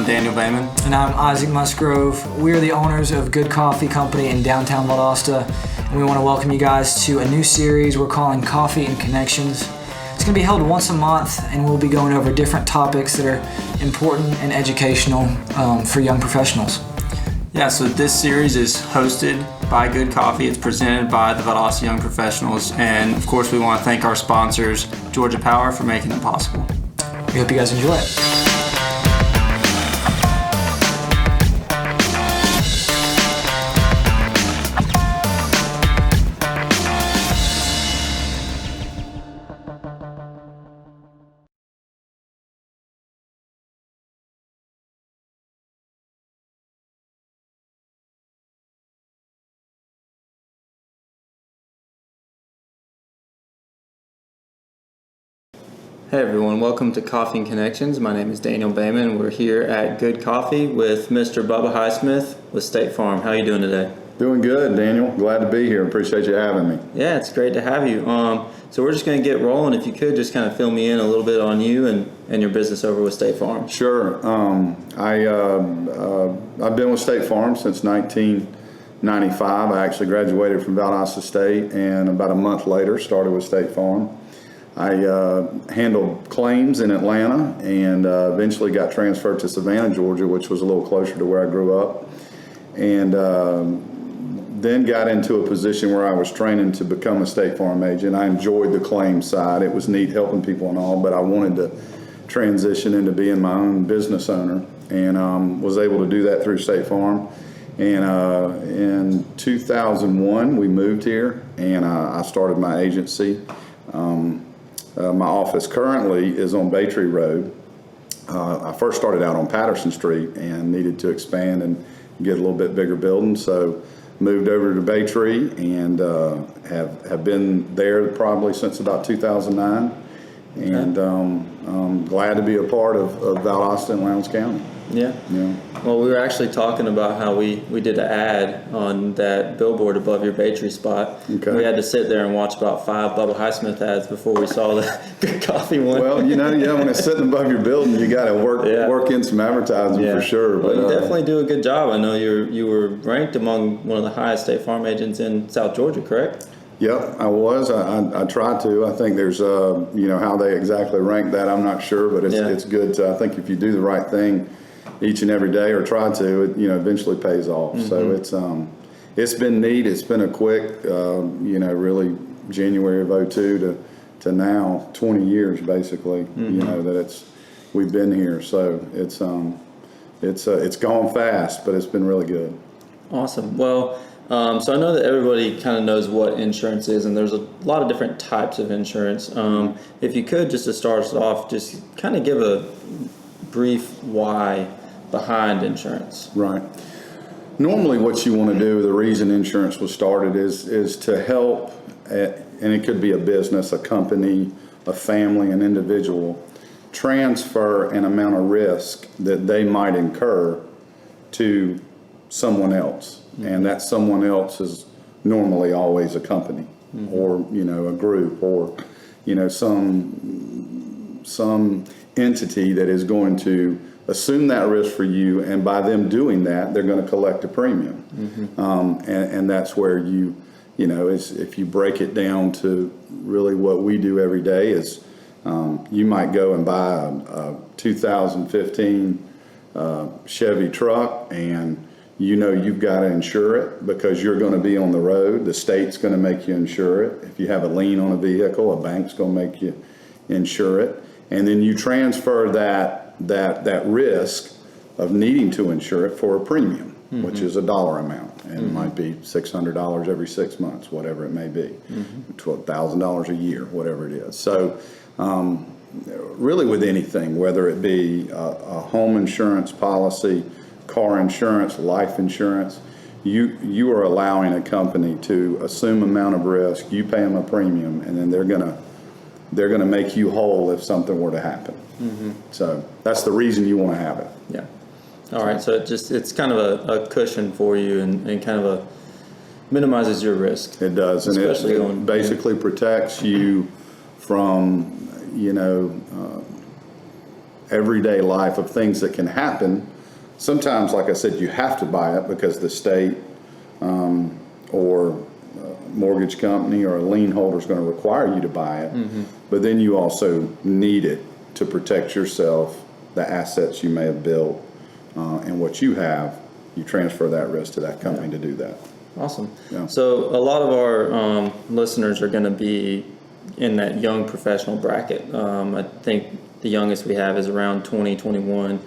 I'm Daniel Bayman. And I'm Isaac Musgrove. We are the owners of Good Coffee Company in downtown Valdosta, and we want to welcome you guys to a new series we're calling Coffee and Connections. It's going to be held once a month, and we'll be going over different topics that are important and educational for young professionals. Yeah, so this series is hosted by Good Coffee. It's presented by the Valdosta Young Professionals, and of course we want to thank our sponsors, Georgia Power, for making it possible. We hope you guys enjoy it. Hey everyone, welcome to Coffee and Connections. My name is Daniel Bayman. We're here at Good Coffee with Mr. Bubba Highsmith with State Farm. How are you doing today? Doing good, Daniel. Glad to be here. Appreciate you having me. Yeah, it's great to have you. So we're just going to get rolling. If you could just kind of fill me in a little bit on you and your business over with State Farm. Sure. I've been with State Farm since 1995. I actually graduated from Valdosta State, and about a month later started with State Farm. I handled claims in Atlanta and eventually got transferred to Savannah, Georgia, which was a little closer to where I grew up. And then got into a position where I was training to become a State Farm agent. I enjoyed the claims side. It was neat helping people and all, but I wanted to transition into being my own business owner, and was able to do that through State Farm. And in 2001, we moved here, and I started my agency. My office currently is on Baytree Road. I first started out on Patterson Street and needed to expand and get a little bit bigger building, so moved over to Baytree and have been there probably since about 2009. And I'm glad to be a part of Valdosta and Lowndes County. Yeah. Well, we were actually talking about how we did an ad on that billboard above your Baytree spot. Okay. We had to sit there and watch about 5 Bubba Highsmith ads before we saw the Good Coffee one. Well, when it's sitting above your building, you got to work in some advertising for sure. Well, but you definitely do a good job. I know you were ranked among one of the highest State Farm agents in South Georgia, correct? Yep, I was. I tried to. I think there's, how they exactly rank that, I'm not sure, but it's good to, I think if you do the right thing each and every day or try to, it eventually pays off. Mm-hmm. So it's been neat. It's been a quick, really January of 2002 to now 20 years basically. Mm-hmm. That we've been here. So it's gone fast, but it's been really good. Awesome. Well, so I know that everybody kind of knows what insurance is, and there's a lot of different types of insurance. If you could, just to start us off, just kind of give a brief why behind insurance. Right. Normally what you want to do, the reason insurance was started is to help, and it could be a business, a company, a family, an individual, transfer an amount of risk that they might incur to someone else. Mm-hmm. And that someone else is normally always a company, mm-hmm. or a group, or some entity that is going to assume that risk for you, and by them doing that, they're going to collect a premium. Mm-hmm. And that's where if you break it down to really what we do every day is you might go and buy a 2015 Chevy truck, and you've got to insure it because you're going to be on the road. The state's going to make you insure it. If you have a lien on a vehicle, a bank's going to make you insure it. And then you transfer that risk of needing to insure it for a premium, mm-hmm. which is a dollar amount. And mm-hmm. it might be $600 every 6 months, whatever it may be, mm-hmm. $12,000 a year, whatever it is. So really with anything, whether it be a home insurance policy, car insurance, life insurance, you are allowing a company to assume amount of risk. You pay them a premium, and then they're gonna make you whole if something were to happen. Mm-hmm. So that's the reason you want to have it. Yeah. All right. So it's kind of a cushion for you, and kind of minimizes your risk. It does, and it basically protects you from everyday life of things that can happen. Sometimes, like I said, you have to buy it because the state or mortgage company or a lien holder is going to require you to buy it. But then you also need it to protect yourself, the assets you may have built, and what you have. You transfer that risk to that company to do that. Awesome. Yeah. So a lot of our listeners are going to be in that young professional bracket. I think the youngest we have is around 20, 21.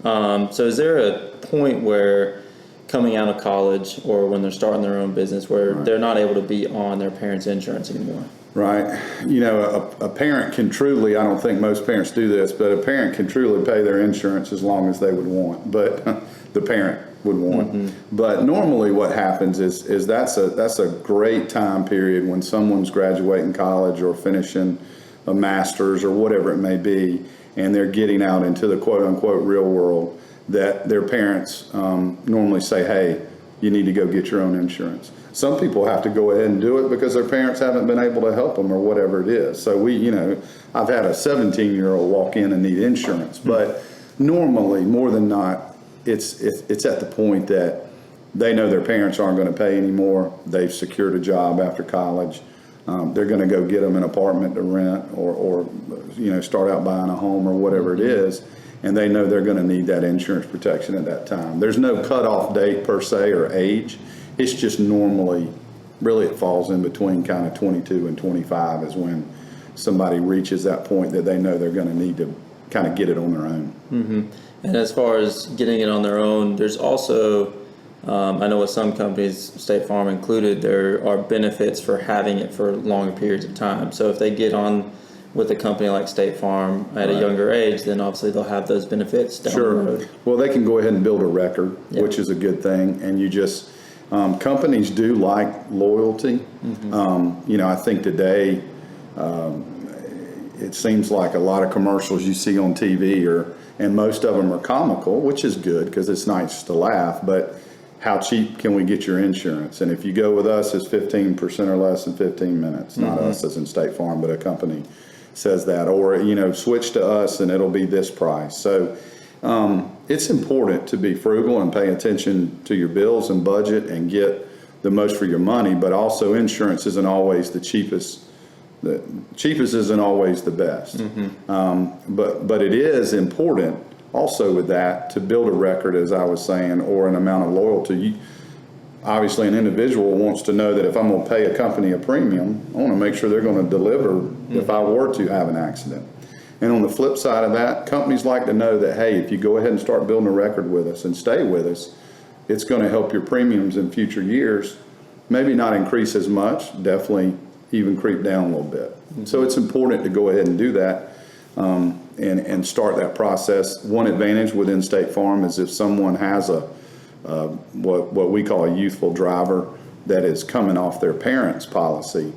So is there a point where coming out of college or when they're starting their own business where they're not able to be on their parents' insurance anymore? Right. You know, a parent can truly, I don't think most parents do this, but a parent can truly pay their insurance as long as they would want, but the parent would want. But normally what happens is that's a great time period when someone's graduating college or finishing a master's or whatever it may be, and they're getting out into the quote unquote real world, that their parents normally say, hey, you need to go get your own insurance. Some people have to go ahead and do it because their parents haven't been able to help them or whatever it is. So I've had a 17-year-old walk in and need insurance, but normally, more than not, it's at the point that they know their parents aren't going to pay anymore. They've secured a job after college. They're going to go get them an apartment to rent or start out buying a home or whatever it is. And they know they're going to need that insurance protection at that time. There's no cutoff date per se or age. It's just normally, really it falls in between kind of 22 and 25 is when somebody reaches that point that they know they're going to need to kind of get it on their own. And as far as getting it on their own, there's also, I know with some companies, State Farm included, there are benefits for having it for longer periods of time. So if they get on with a company like State Farm at a younger age, then obviously they'll have those benefits down the road. Well, they can go ahead and build a record, which is a good thing. And you just, companies do like loyalty. I think today, it seems like a lot of commercials you see on TV and most of them are comical, which is good because it's nice to laugh, but how cheap can we get your insurance? And if you go with us, it's 15% or less in 15 minutes. Not us as in State Farm, but a company says that. Or, switch to us and it'll be this price. So it's important to be frugal and pay attention to your bills and budget and get the most for your money, but also insurance isn't always the cheapest. The cheapest isn't always the best. But it is important also with that to build a record, as I was saying, or an amount of loyalty. Obviously, an individual wants to know that if I'm going to pay a company a premium, I want to make sure they're going to deliver if I were to have an accident. And on the flip side of that, companies like to know that, hey, if you go ahead and start building a record with us and stay with us, it's going to help your premiums in future years. Maybe not increase as much, definitely even creep down a little bit. So it's important to go ahead and do that and start that process. One advantage within State Farm is if someone has what we call a youthful driver that is coming off their parents' policy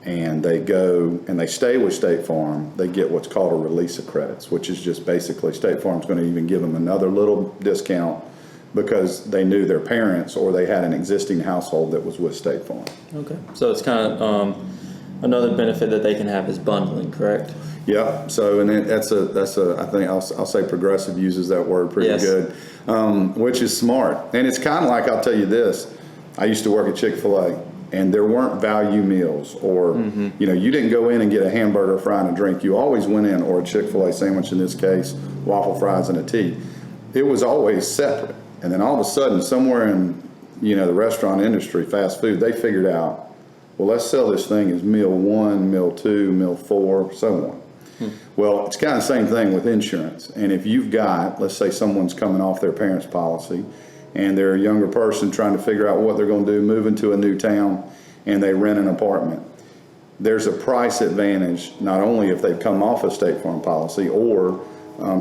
and they go and they stay with State Farm, they get what's called a release of credits, which is just basically State Farm's going to even give them another little discount because they knew their parents or they had an existing household that was with State Farm. Okay. So it's kind of another benefit that they can have is bundling, correct? Yeah. So, and that's I think I'll say Progressive uses that word pretty good, which is smart. And it's kind of like, I'll tell you this, I used to work at Chick-fil-A and there weren't value meals or, you didn't go in and get a hamburger, fry, and a drink. You always went in, or a Chick-fil-A sandwich in this case, waffle fries and a tea. It was always separate. And then all of a sudden, somewhere in, the restaurant industry, fast food, they figured out, well, let's sell this thing as meal 1, meal 2, meal 4, so on. Well, it's kind of the same thing with insurance. And if you've got, let's say someone's coming off their parents' policy and they're a younger person trying to figure out what they're going to do, move into a new town, and they rent an apartment, there's a price advantage, not only if they've come off a State Farm policy or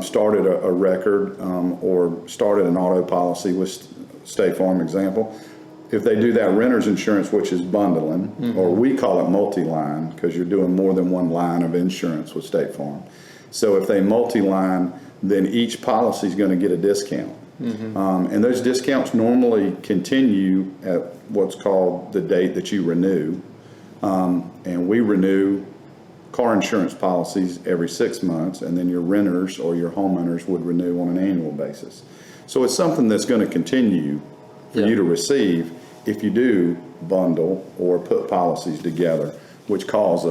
started a record or started an auto policy with State Farm, example. If they do that renter's insurance, which is bundling, or we call it multi-line because you're doing more than one line of insurance with State Farm. So if they multi-line, then each policy is going to get a discount. And those discounts normally continue at what's called the date that you renew. And we renew car insurance policies every 6 months, and then your renters or your homeowners would renew on an annual basis. So it's something that's going to continue for you to receive if you do bundle or put policies together, which cause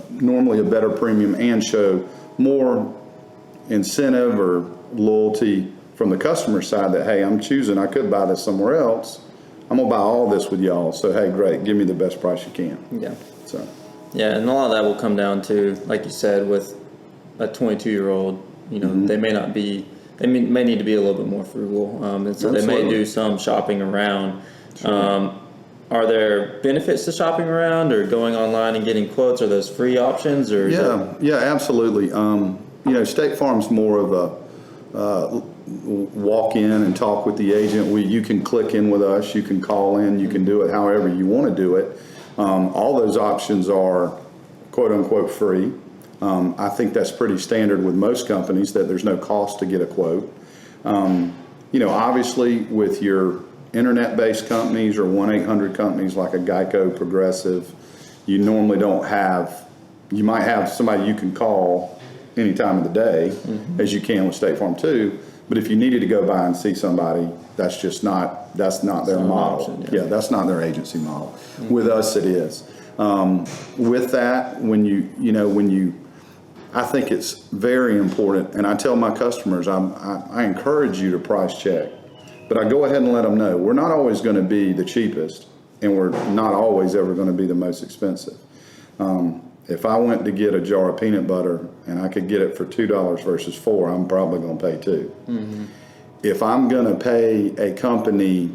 normally a better premium and show more incentive or loyalty from the customer side that, hey, I'm choosing, I could buy this somewhere else. I'm gonna buy all this with y'all. So hey, great, give me the best price you can. Yeah. So. Yeah, and a lot of that will come down to, like you said, with a 22-year-old. You know, they may not be. They may need to be a little bit more frugal, and so they may do some shopping around. Sure. Are there benefits to shopping around or going online and getting quotes? Are those free options? Or yeah, absolutely. You know, State Farm's more of a walk in and talk with the agent. You can click in with us, you can call in, you can do it however you want to do it. All those options are quote unquote free. I think that's pretty standard with most companies, that there's no cost to get a quote. You know, obviously with your internet-based companies or 1-800 companies like a Geico, Progressive, you normally don't have, you might have somebody you can call any time of the day, as you can with State Farm too. But if you needed to go by and see somebody, that's not their model. Option, yeah, that's not their agency model. With us, it is. With that, I think it's very important, and I tell my customers, I encourage you to price check, but I go ahead and let them know we're not always going to be the cheapest, and we're not always ever going to be the most expensive. If I went to get a jar of peanut butter and I could get it for $2 versus $4, I'm probably going to pay $2. If I'm going to pay a company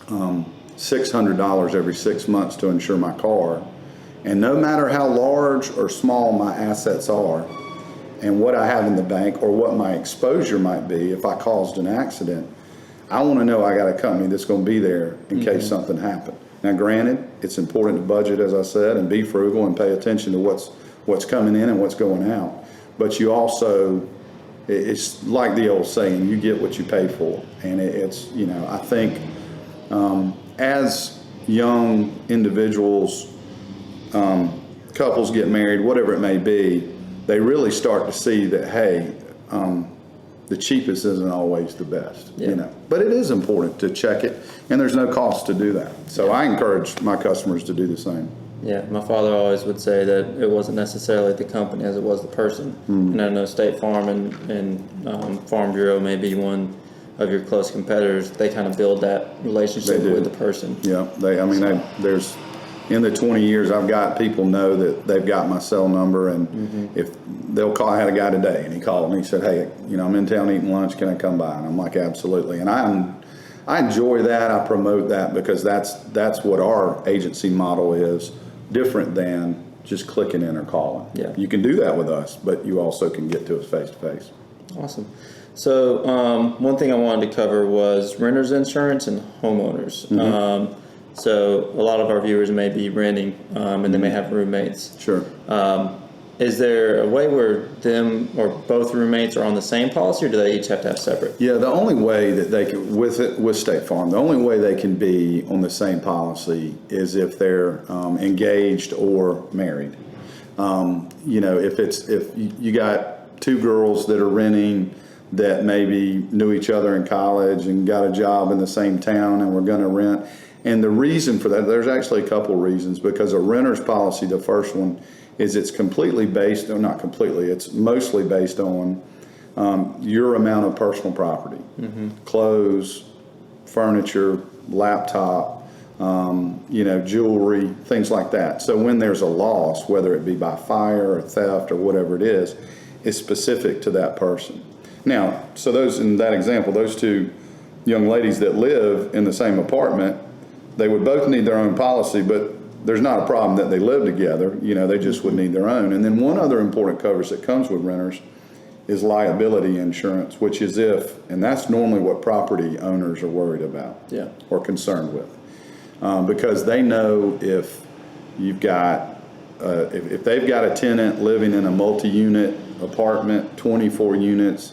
$600 every 6 months to insure my car, and no matter how large or small my assets are and what I have in the bank or what my exposure might be if I caused an accident, I want to know I got a company that's going to be there in case something happened. Now, granted, it's important to budget, as I said, and be frugal and pay attention to what's coming in and what's going out. But you also, it's like the old saying, you get what you pay for. And it's, you know, I think as young individuals, couples get married, whatever it may be, they really start to see that, hey, the cheapest isn't always the best, you know. But it is important to check it, and there's no cost to do that. So I encourage my customers to do the same. Yeah, my father always would say that it wasn't necessarily the company as it was the person. And I know State Farm and Farm Bureau may be one of your close competitors. They kind of build that relationship with the person. Yeah, there's in the 20 years I've got people know that they've got my cell number, and if they'll call, I had a guy today and he called and he said, hey, you know, I'm in town eating lunch, can I come by? And I'm like, absolutely. And I enjoy that, I promote that, because that's what our agency model is, different than just clicking in or calling. Yeah. You can do that with us, but you also can get to us face to face. Awesome. So one thing I wanted to cover was renters insurance and homeowners. So a lot of our viewers may be renting, and they may have roommates. Sure. Is there a way where them or both roommates are on the same policy, or do they each have to have separate? Yeah, the only way that they can, with State Farm, the only way they can be on the same policy is if they're engaged or married. You know, if you got two girls that are renting that maybe knew each other in college and got a job in the same town and were going to rent. And the reason for that, there's actually a couple reasons, because a renter's policy, the first one, is it's completely based, or not completely, it's mostly based on your amount of personal property, clothes, furniture, laptop, you know, jewelry, things like that. So when there's a loss, whether it be by fire or theft or whatever it is, it's specific to that person. Now, so those, in that example, those two young ladies that live in the same apartment, they would both need their own policy, but there's not a problem that they live together. You know, they just would need their own. And then one other important coverage that comes with renters is liability insurance, which is and that's normally what property owners are worried about or concerned with. Because they know if you've got, if they've got a tenant living in a multi-unit apartment, 24 units,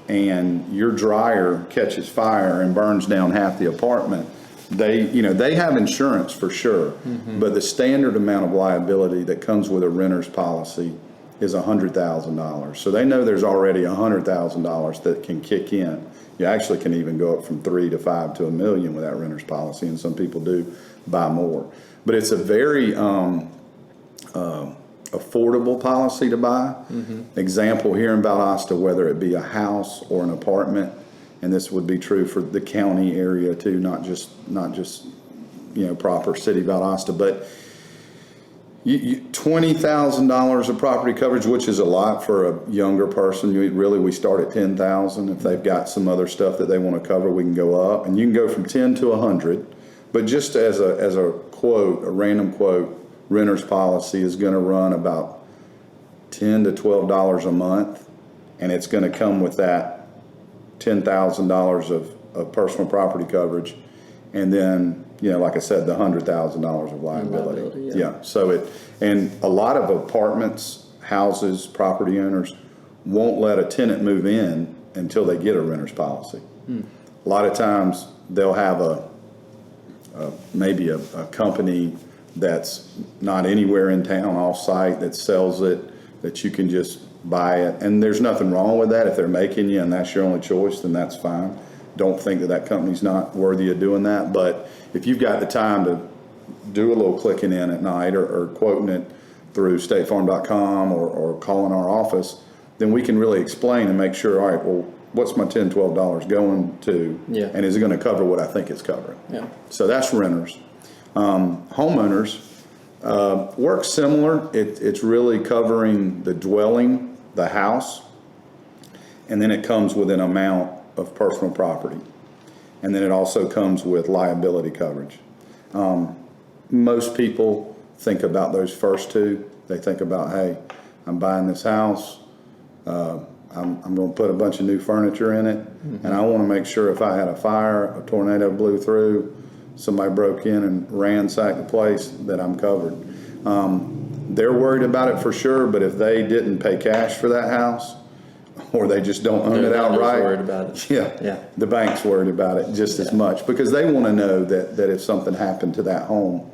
and your dryer catches fire and burns down half the apartment, they have insurance for sure, but the standard amount of liability that comes with a renter's policy is $100,000. So they know there's already $100,000 that can kick in. You actually can even go up from 3 to 5 to $1 million with that renter's policy, and some people do buy more. But it's a very affordable policy to buy. Example here in Valdosta, whether it be a house or an apartment, and this would be true for the county area too, not just proper city Valdosta, but $20,000 of property coverage, which is a lot for a younger person. We start at $10,000. If they've got some other stuff that they want to cover, we can go up, and you can go from 10 to 100. But just as a quote, a random quote, renter's policy is going to run about $10 to $12 a month, and it's going to come with that $10,000 of personal property coverage, and then like I said, the $100,000 of liability. Yeah. So and a lot of apartments, houses, property owners won't let a tenant move in until they get a renter's policy. A lot of times they'll have maybe a company that's not anywhere in town, off-site, that sells it, that you can just buy it. And there's nothing wrong with that. If they're making you and that's your only choice, then that's fine. Don't think that company's not worthy of doing that. But if you've got the time to do a little clicking in at night or quoting it through statefarm.com or calling our office, then we can really explain and make sure, all right, well, what's my $10, $12 going to? Yeah. And is it going to cover what I think it's covering? Yeah. So that's renters. Homeowners works similar. It's really covering the dwelling, the house, and then it comes with an amount of personal property. And then it also comes with liability coverage. Most people think about those first two. They think about, hey, I'm buying this house. I'm going to put a bunch of new furniture in it. And I want to make sure if I had a fire, a tornado blew through, somebody broke in and ransacked the place, that I'm covered. They're worried about it for sure, but if they didn't pay cash for that house, or they just don't own it outright, worried about it. Yeah, the bank's worried about it just as much, because they want to know that if something happened to that home,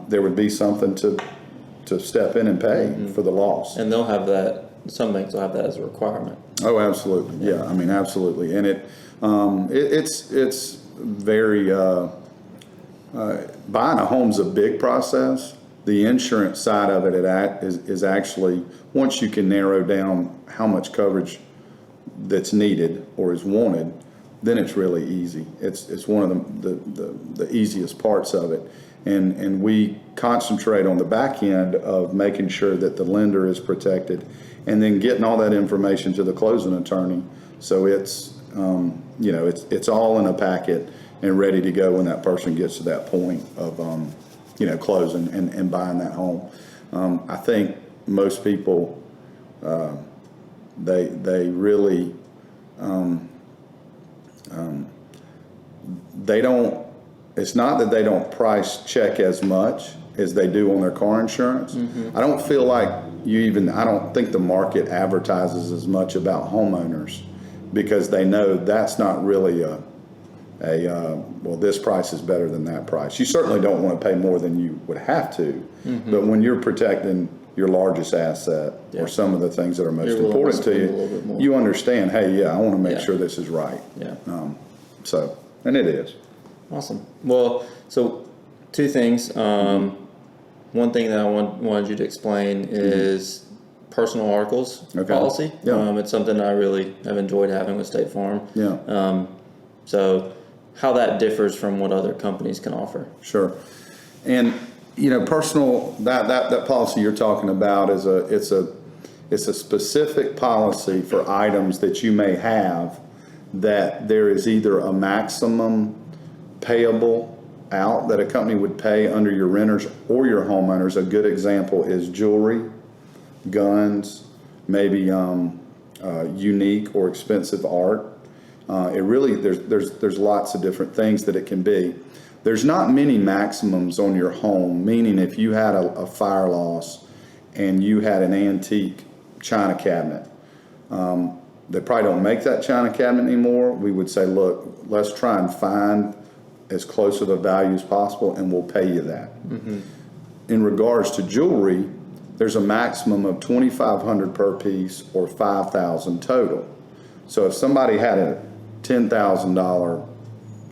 there would be something to step in and pay for the loss. And they'll have that. Some banks will have that as a requirement. Oh, absolutely. Yeah, I mean, absolutely. And it's very buying a home's a big process. The insurance side of it is actually, once you can narrow down how much coverage that's needed or is wanted, then it's really easy. It's one of the easiest parts of it. And we concentrate on the back end of making sure that the lender is protected, and then getting all that information to the closing attorney. So it's all in a packet and ready to go when that person gets to that point of closing and buying that home. I think most people they really they don't. It's not that they don't price check as much as they do on their car insurance. I don't feel like I don't think the market advertises as much about homeowners, because they know that's not really well, this price is better than that price. You certainly don't want to pay more than you would have to, but when you're protecting your largest asset or some of the things that are most important to you, you understand, hey, I want to make sure this is right. Yeah. And it is. Awesome. Well, so two things. One thing that I wanted you to explain is personal articles policy. Yeah. It's something I really have enjoyed having with State Farm. Yeah. So how that differs from what other companies can offer. Sure. And personal, that policy you're talking about is it's a specific policy for items that you may have that there is either a maximum payable out that a company would pay under your renters or your homeowners. A good example is jewelry, guns, maybe unique or expensive art. It really there's lots of different things that it can be. There's not many maximums on your home, meaning if you had a fire loss and you had an antique china cabinet, they probably don't make that china cabinet anymore. We would say, look, let's try and find as close of a value as possible, and we'll pay you that. In regards to jewelry, there's a maximum of $2,500 per piece or $5,000 total. So if somebody had a $10,000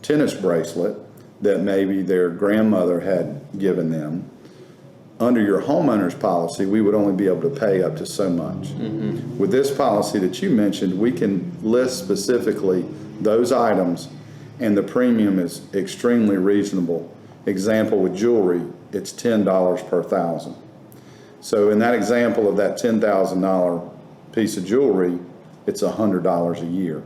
tennis bracelet that maybe their grandmother had given them, under your homeowner's policy, we would only be able to pay up to so much. With this policy that you mentioned, we can list specifically those items, and the premium is extremely reasonable. Example, with jewelry, it's $10 per thousand. So in that example of that $10,000 piece of jewelry, it's $100 a year.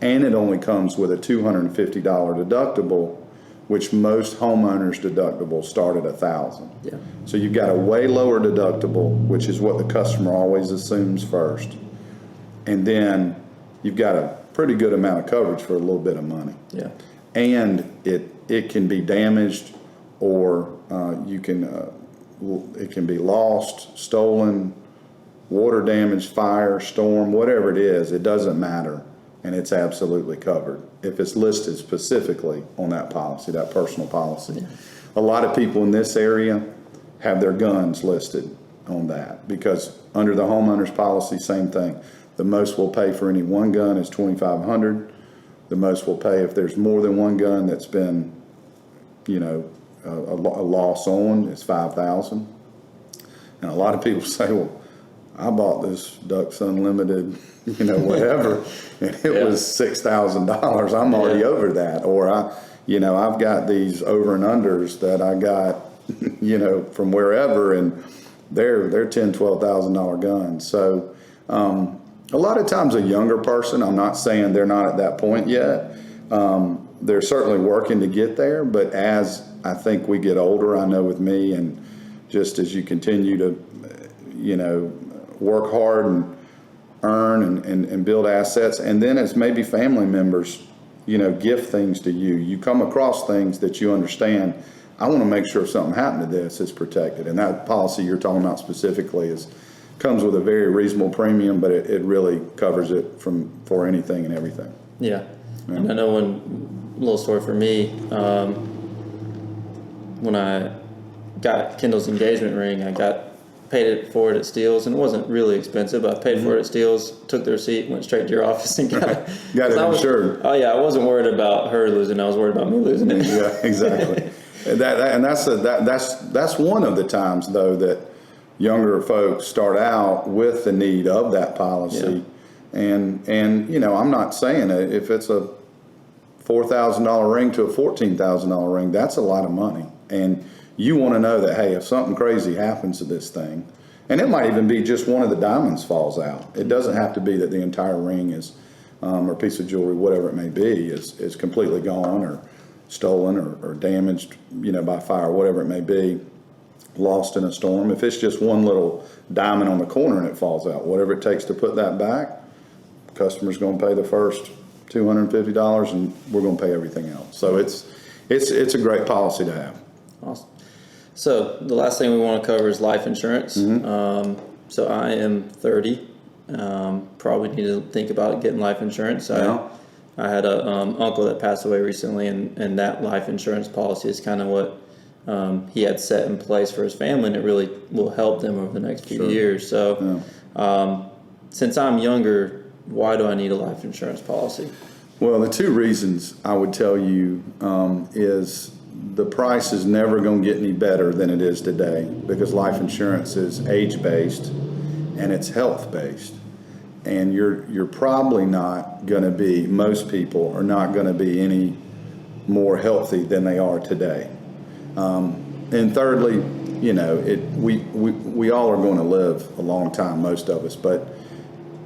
And it only comes with a $250 deductible, which most homeowners' deductibles start at $1,000. Yeah. So you've got a way lower deductible, which is what the customer always assumes first. And then you've got a pretty good amount of coverage for a little bit of money. Yeah. And it can be damaged, or it can be lost, stolen, water damage, fire, storm, whatever it is, it doesn't matter. And it's absolutely covered if it's listed specifically on that policy, that personal policy. Yeah. A lot of people in this area have their guns listed on that, because under the homeowner's policy, same thing. The most we'll pay for any one gun is $2,500. The most we'll pay if there's more than one gun that's been, a loss on is $5,000. And a lot of people say, well, I bought this Ducks Unlimited, whatever, and it was $6,000. I'm already over that. Or I've got these over and unders that I got, from wherever, and they're $10,000, $12,000 guns. So a lot of times a younger person, I'm not saying they're not at that point yet. They're certainly working to get there, but as I think we get older, I know with me, and just as you continue to, work hard and earn and build assets, and then as maybe family members, gift things to you, you come across things that you understand. I want to make sure if something happened to this, it's protected. And that policy you're talking about specifically comes with a very reasonable premium, but it really covers it for anything and everything. Yeah. And I know one little story for me, when I got Kendall's engagement ring, I paid it for it at Steele's, and it wasn't really expensive, but I paid for it at Steele's, took the receipt, went straight to your office and got it. Got it insured. Oh yeah, I wasn't worried about her losing, I was worried about me losing it. Yeah, exactly. That's one of the times though that younger folks start out with the need of that policy. Yeah. And I'm not saying that if it's a $4,000 ring to a $14,000 ring, that's a lot of money. And you want to know that, hey, if something crazy happens to this thing, and it might even be just one of the diamonds falls out. It doesn't have to be that the entire ring is, or piece of jewelry, whatever it may be, is completely gone or stolen or damaged, by fire, whatever it may be, lost in a storm. If it's just one little diamond on the corner and it falls out, whatever it takes to put that back, the customer's going to pay the first $250, and we're going to pay everything else. So it's a great policy to have. Awesome. So the last thing we want to cover is life insurance. So I am 30. Probably need to think about getting life insurance. Yeah. I had a uncle that passed away recently, and that life insurance policy is kind of what he had set in place for his family, and it really will help them over the next few years. So since I'm younger, why do I need a life insurance policy? Well, the two reasons I would tell you is the price is never going to get any better than it is today, because life insurance is age-based and it's health-based. And you're probably not going to be, most people are not going to be any more healthy than they are today. And thirdly, we all are going to live a long time, most of us, but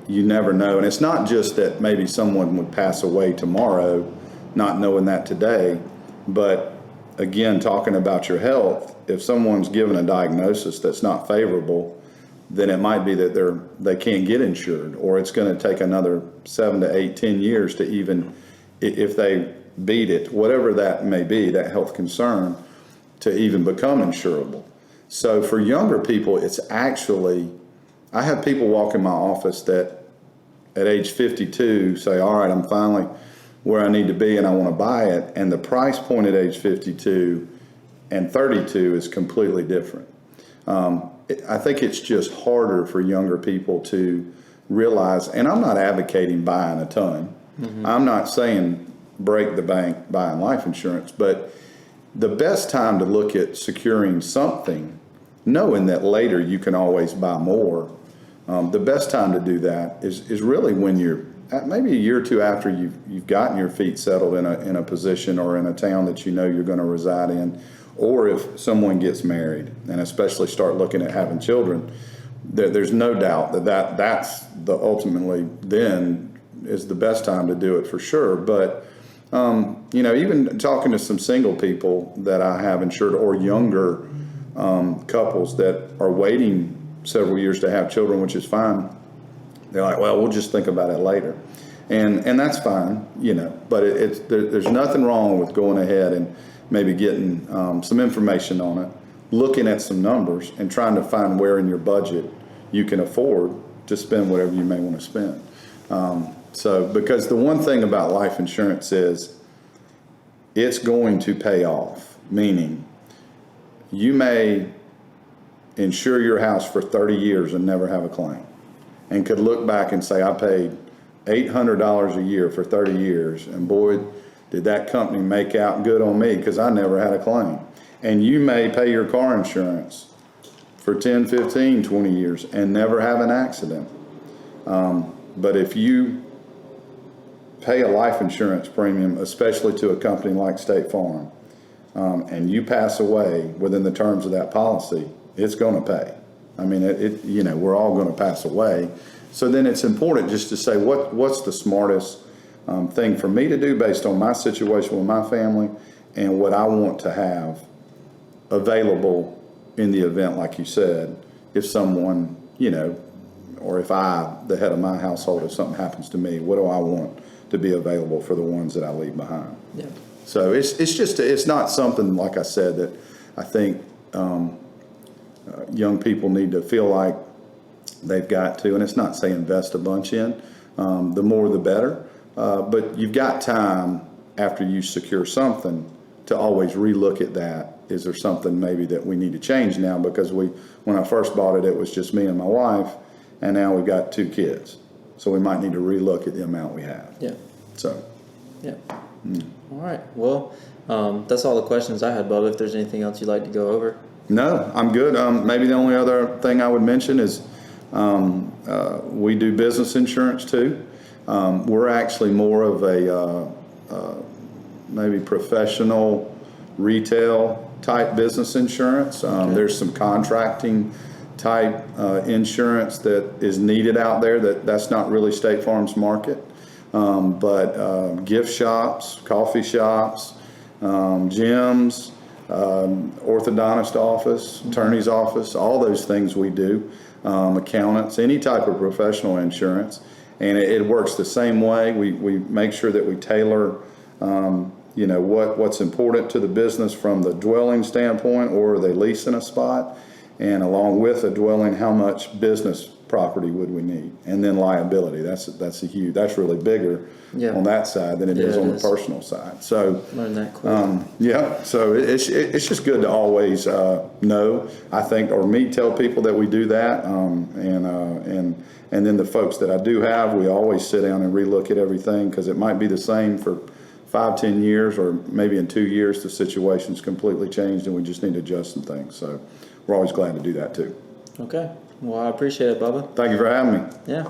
you never know. And it's not just that maybe someone would pass away tomorrow, not knowing that today, but again, talking about your health, if someone's given a diagnosis that's not favorable, then it might be that they can't get insured, or it's going to take another 7 to 8, 10 years to even, if they beat it, whatever that may be, that health concern, to even become insurable. So for younger people, it's actually, I have people walk in my office that at age 52 say, all right, I'm finally where I need to be and I want to buy it, and the price point at age 52 and 32 is completely different. I think it's just harder for younger people to realize, and I'm not advocating buying a ton. I'm not saying break the bank buying life insurance, but the best time to look at securing something, knowing that later you can always buy more, the best time to do that is really when you're maybe a year or two after you've gotten your feet settled in a position or in a town that you know you're going to reside in, or if someone gets married and especially start looking at having children. There's no doubt that's the ultimately then is the best time to do it for sure. But even talking to some single people that I have insured, or younger couples that are waiting several years to have children, which is fine. They're like, well, we'll just think about it later, and that's fine, But there's nothing wrong with going ahead and maybe getting some information on it, looking at some numbers, and trying to find where in your budget you can afford to spend whatever you may want to spend. Because the one thing about life insurance is it's going to pay off, meaning you may insure your house for 30 years and never have a claim, and could look back and say, I paid $800 a year for 30 years, and boy, did that company make out good on me because I never had a claim. And you may pay your car insurance for 10, 15, 20 years and never have an accident. But if you pay a life insurance premium, especially to a company like State Farm, and you pass away within the terms of that policy, it's going to pay. I mean, we're all going to pass away. So then it's important just to say, what's the smartest thing for me to do based on my situation with my family and what I want to have available in the event, like you said, if someone, or if the head of my household, if something happens to me, what do I want to be available for the ones that I leave behind? Yeah. So it's not something, like I said, that I think young people need to feel like they've got to, and it's not say invest a bunch in, the more the better, but you've got time after you secure something to always relook at that. Is there something maybe that we need to change now? Because when I first bought it, it was just me and my wife, and now we've got 2 kids. So we might need to relook at the amount we have. Yeah. So. Yeah. All right. Well, that's all the questions I had, Bubba. If there's anything else you'd like to go over. No, I'm good. Maybe the only other thing I would mention is we do business insurance too. We're actually more of a maybe professional retail type business insurance. There's some contracting type insurance that is needed out there that's not really State Farm's market. But gift shops, coffee shops, gyms, orthodontist office, attorney's office, all those things we do, accountants, any type of professional insurance. And it works the same way. We make sure that we tailor what's important to the business from the dwelling standpoint, or are they leasing a spot, and along with a dwelling, how much business property would we need, and then liability. That's really bigger on that side than it is on the personal side. So learn that quick. So it's just good to always know. I think, or me tell people that we do that, and then the folks that I do have, we always sit down and relook at everything, because it might be the same for 5-10 years, or maybe in 2 years the situation's completely changed and we just need to adjust some things. So we're always glad to do that too. Okay. Well, I appreciate it, Bubba. Thank you for having me. Yeah.